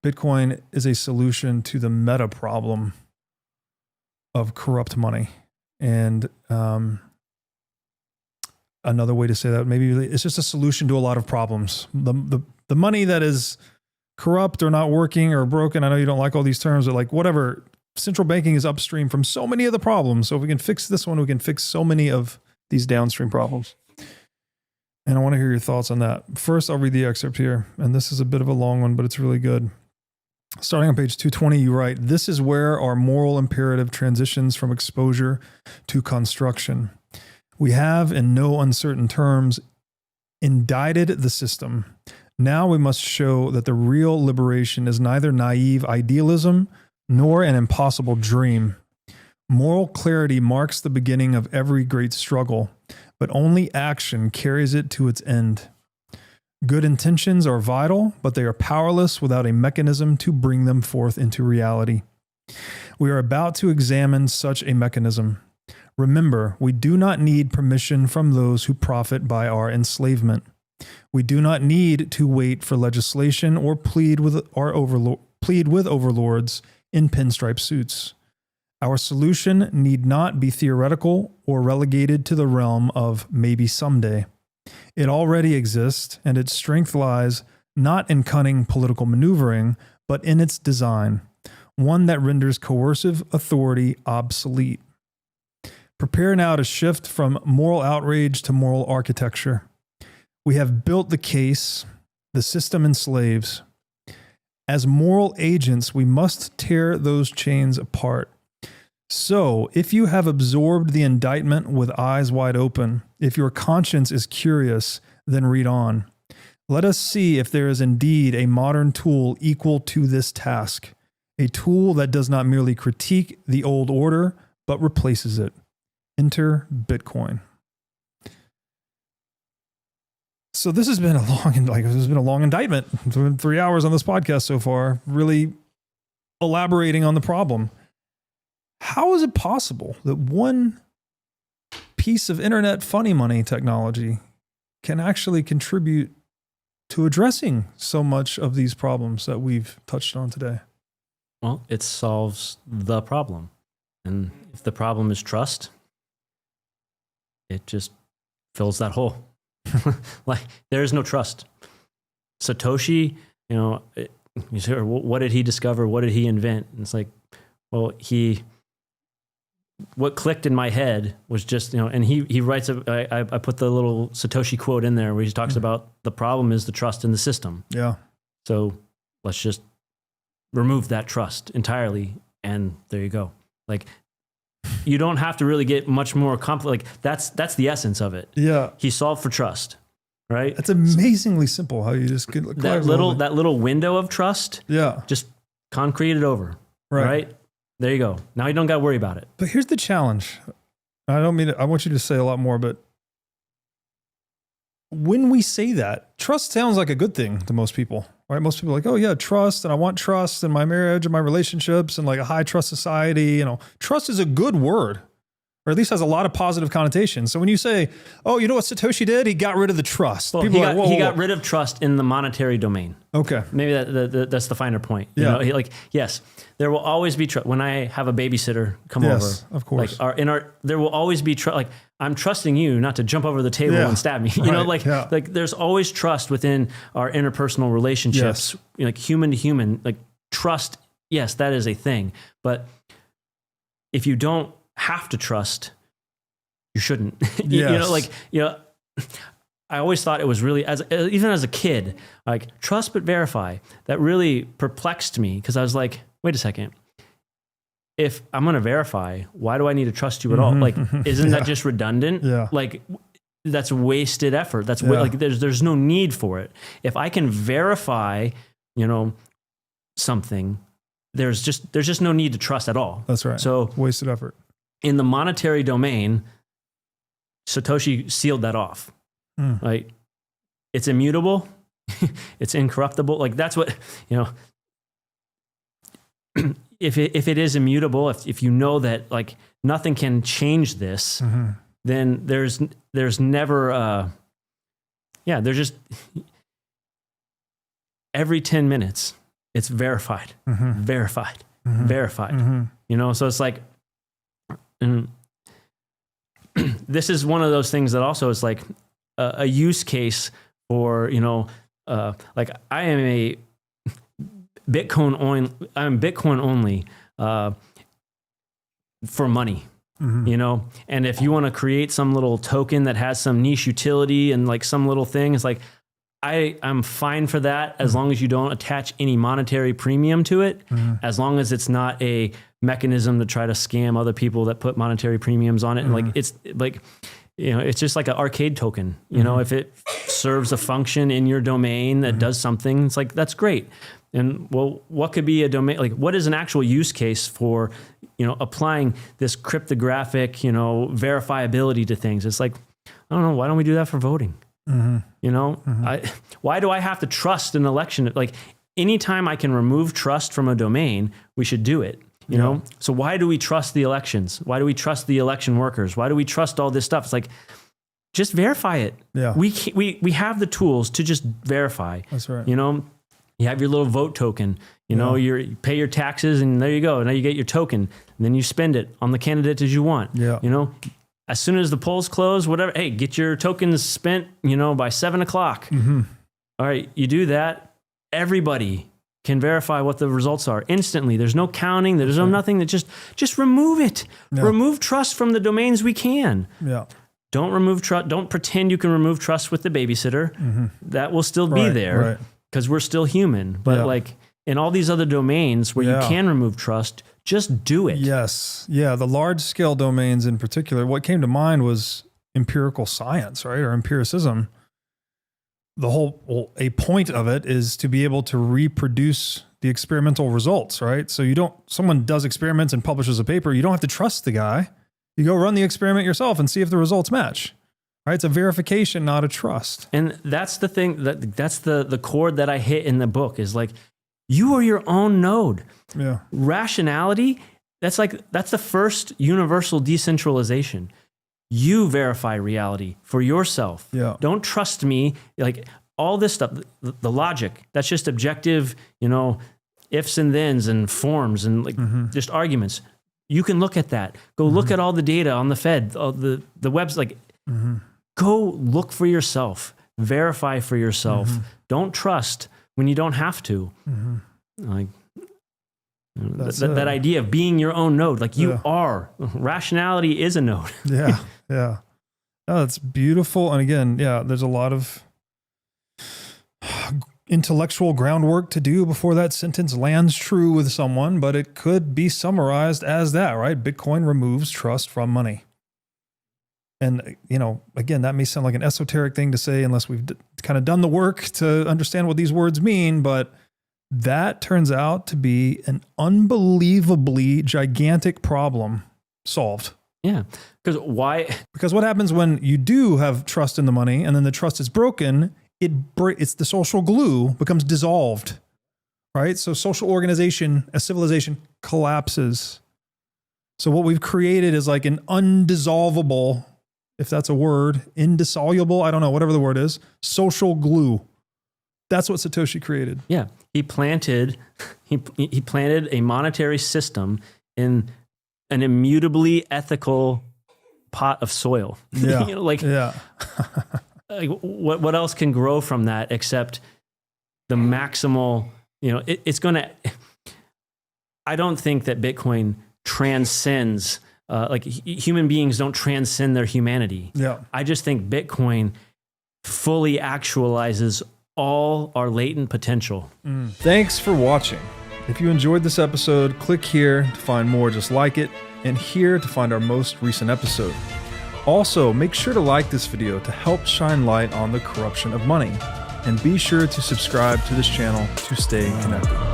Bitcoin is a solution to the meta problem of corrupt money. And another way to say that, maybe it's just a solution to a lot of problems. The money that is corrupt or not working or broken, I know you don't like all these terms, but like whatever, central banking is upstream from so many of the problems. So if we can fix this one, we can fix so many of these downstream problems. And I want to hear your thoughts on that. First, I'll read the excerpt here. And this is a bit of a long one, but it's really good. Starting on page 220, you write, "This is where our moral imperative transitions from exposure to construction. We have, in no uncertain terms, indicted the system. Now we must show that the real liberation is neither naive idealism nor an impossible dream. Moral clarity marks the beginning of every great struggle, but only action carries it to its end. Good intentions are vital, but they are powerless without a mechanism to bring them forth into reality. We are about to examine such a mechanism. Remember, we do not need permission from those who profit by our enslavement. We do not need to wait for legislation or plead with overlords in pinstripe suits. Our solution need not be theoretical or relegated to the realm of maybe someday. It already exists, and its strength lies not in cunning political maneuvering, but in its design, one that renders coercive authority obsolete. Prepare now to shift from moral outrage to moral architecture. We have built the case, the system enslaves. As moral agents, we must tear those chains apart. So, if you have absorbed the indictment with eyes wide open, if your conscience is curious, then read on. Let us see if there is indeed a modern tool equal to this task, a tool that does not merely critique the old order, but replaces it. Enter Bitcoin." So this has been a long indictment. It's been 3 hours on this podcast so far, really elaborating on the problem. How is it possible that one piece of internet funny money technology can actually contribute to addressing so much of these problems that we've touched on today? Well, it solves the problem. And if the problem is trust, it just fills that hole. Like, there is no trust. Satoshi, you say, what did he discover? What did he invent? And it's like, well, what clicked in my head was just, and he writes, I put the little Satoshi quote in there where he talks about the problem is the trust in the system. Yeah. So let's just remove that trust entirely. And there you go. Like, you don't have to really get much more complex. Like, that's the essence of it. Yeah. He solved for trust, right? It's amazingly simple how you just get that little window of trust. Yeah. Just concrete it over. Right? There you go. Now you don't got to worry about it. But here's the challenge. I want you to say a lot more, but when we say that, trust sounds like a good thing to most people, right? Most people are like, oh yeah, trust. And I want trust in my marriage and my relationships and like a high trust society. Trust is a good word, or at least has a lot of positive connotations. So when you say, oh, you know what Satoshi did? He got rid of the trust. Well, he got rid of trust in the monetary domain. Okay. Maybe that's the finer point. Yeah. Yes, there will always be trust. When I have a babysitter come over, of course. There will always be trust. Like, I'm trusting you not to jump over the table and stab me. There's always trust within our interpersonal relationships, like human to human. Like, trust, yes, that is a thing. But if you don't have to trust, you shouldn't. I always thought it was really, even as a kid, like, trust but verify. That really perplexed me, because I was like, wait a second. If I'm going to verify, why do I need to trust you at all? Like, isn't that just redundant? Yeah. Like, that's wasted effort. That's like, there's no need for it. If I can verify, something, there's just no need to trust at all. That's right. So wasted effort. In the monetary domain, Satoshi sealed that off. Like, it's immutable, it's incorruptible. Like, that's what, if it is immutable, if you know that, like, nothing can change this, then there's never, there's just every 10 minutes, it's verified, verified, verified. You know, so it's like, and this is one of those things that also is like a use case for, you know, like I am a I'm Bitcoin only for money. You know, and if you want to create some little token that has some niche utility and like some little thing, it's like, I'm fine for that as long as you don't attach any monetary premium to it, as long as it's not a mechanism to try to scam other people that put monetary premiums on it. And like, it's like, you know, it's just like an arcade token, you know, if it serves a function in your domain that does something, it's like, that's great. And well, what could be a domain? Like, what is an actual use case for, you know, applying this cryptographic, you know, verifiability to things? It's like, I don't know. Why don't we do that for voting? You know, why do I have to trust an election? Like, anytime I can remove trust from a domain, we should do it. You know, so why do we trust the elections? Why do we trust the election workers? Why do we trust all this stuff? It's like, just verify it. Yeah, we have the tools to just verify. That's right. You know. You have your little vote token, you know, you pay your taxes and there you go. Now you get your token and then you spend it on the candidate as you want. Yeah. You know, as soon as the polls close, whatever, hey, get your tokens spent, you know, by 7 o'clock. All right. You do that. Everybody can verify what the results are instantly. There's no counting. There's no nothing. That just remove it. Yeah. Remove trust from the domains we can. Yeah. Don't remove trust. Don't pretend you can remove trust with the babysitter. That will still be there. Right. Because we're still human, but like in all these other domains where you can remove trust, just do it. Yes. Yeah. The large scale domains in particular, what came to mind was empirical science, right? Or empiricism. A point of it is to be able to reproduce the experimental results, right? So someone does experiments and publishes a paper. You don't have to trust the guy. You go run the experiment yourself and see if the results match. Right, it's a verification, not a trust. And that's the thing, that's the chord that I hit in the book is like, you are your own node. Yeah. Rationality, that's the first universal decentralization. You verify reality for yourself. Yeah. Don't trust me. Like all this stuff, the logic, that's just objective, you know, ifs and thens and forms and like just arguments. You can look at that. Go look at all the data on the Fed, all the webs, like, go look for yourself, verify for yourself. Don't trust when you don't have to. Like that idea of being your own node, like you are. Rationality is a node. Yeah. Oh, that's beautiful. And again, there's a lot of intellectual groundwork to do before that sentence lands true with someone, but it could be summarized as that, right? Bitcoin removes trust from money. And, you know, again, that may sound like an esoteric thing to say unless we've kind of done the work to understand what these words mean, but that turns out to be an unbelievably gigantic problem solved. Yeah. Because why? Because what happens when you do have trust in the money and then the trust is broken, it's the social glue becomes dissolved, right? So social organization, a civilization collapses. So what we've created is like an undissolvable, if that's a word, indissoluble, I don't know, whatever the word is, social glue. That's what Satoshi created. Yeah. He planted a monetary system in an immutably ethical pot of soil. Yeah. You know, like what else can grow from that except the maximal, you know, it's going to, I don't think that Bitcoin transcends, like human beings don't transcend their humanity. Yeah. I just think Bitcoin fully actualizes all our latent potential. Thanks for watching. If you enjoyed this episode, click here to find more just like it, and here to find our most recent episode. Also, make sure to like this video to help shine light on the corruption of money, and be sure to subscribe to this channel to stay connected.